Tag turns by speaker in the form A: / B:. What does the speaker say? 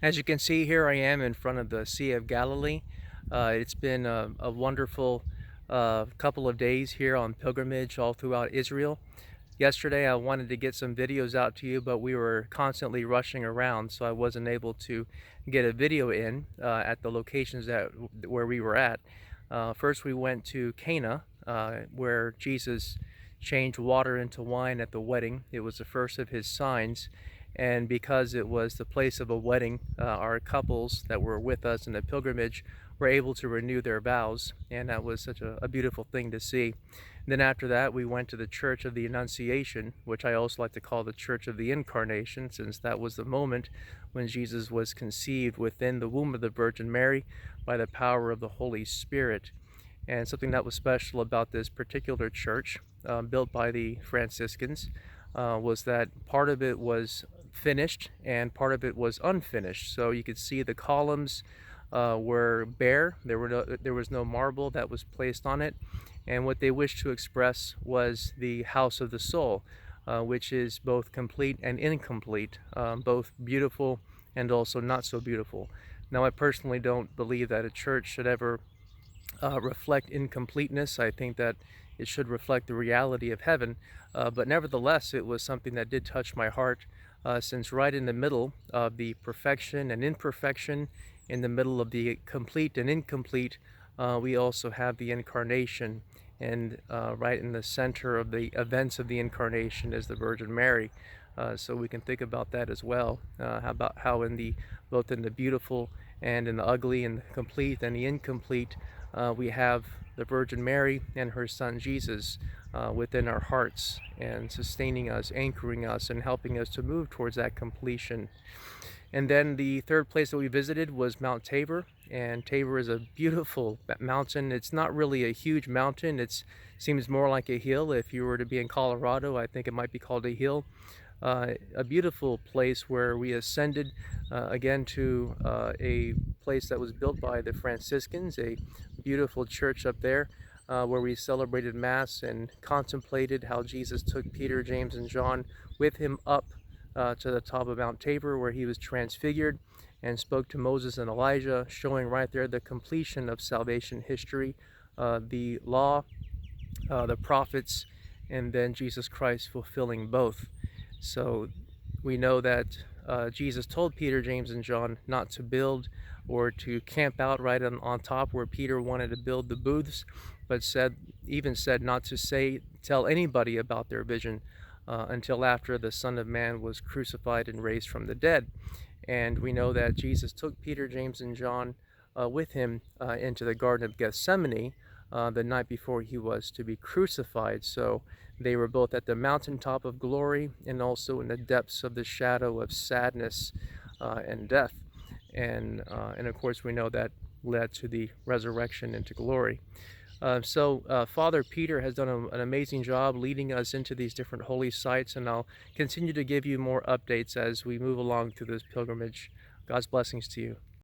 A: As you can see here, I am in front of the Sea of Galilee. It's been a wonderful couple of days here on pilgrimage all throughout Israel. Yesterday, I wanted to get some videos out to you, but we were constantly rushing around, so I wasn't able to get a video in at the locations where we were at. First, we went to Cana, where Jesus changed water into wine at the wedding. It was the first of his signs. And because it was the place of a wedding, our couples that were with us in the pilgrimage were able to renew their vows, and that was such a beautiful thing to see. And then after that, we went to the Church of the Annunciation, which I also like to call the Church of the Incarnation, since that was the moment when Jesus was conceived within the womb of the Virgin Mary by the power of the Holy Spirit. And something that was special about this particular church, built by the Franciscans, was that part of it was finished and part of it was unfinished. So you could see the columns were bare. There was no marble that was placed on it. And what they wished to express was the house of the soul, which is both complete and incomplete, both beautiful and also not so beautiful. Now, I personally don't believe that a church should ever reflect incompleteness. I think that it should reflect the reality of heaven. But nevertheless, it was something that did touch my heart, since right in the middle of the perfection and imperfection, in the middle of the complete and incomplete, we also have the incarnation. And right in the center of the events of the incarnation is the Virgin Mary. So we can think about that as well. How about how both in the beautiful and in the ugly and the complete and the incomplete, we have the Virgin Mary and her son Jesus within our hearts and sustaining us, anchoring us, and helping us to move towards that completion. And then the third place that we visited was Mount Tavor, and Tavor is a beautiful mountain. It's not really a huge mountain. It seems more like a hill. If you were to be in Colorado, I think it might be called a hill. A beautiful place where we ascended again to a place that was built by the Franciscans, a beautiful church up there where we celebrated Mass and contemplated how Jesus took Peter, James, and John with him up to the top of Mount Tabor, where he was transfigured and spoke to Moses and Elijah, showing right there the completion of salvation history, the law, the prophets, and then Jesus Christ fulfilling both. So we know that Jesus told Peter, James, and John not to build or to camp out right on top where Peter wanted to build the booths, but even said not to tell anybody about their vision until after the Son of Man was crucified and raised from the dead. And we know that Jesus took Peter, James, and John with him into the Garden of Gethsemane the night before he was to be crucified. So they were both at the mountaintop of glory and also in the depths of the shadow of sadness and death. And of course, we know that led to the resurrection into glory. Father Peter has done an amazing job leading us into these different holy sites, and I'll continue to give you more updates as we move along through this pilgrimage. God's blessings to you.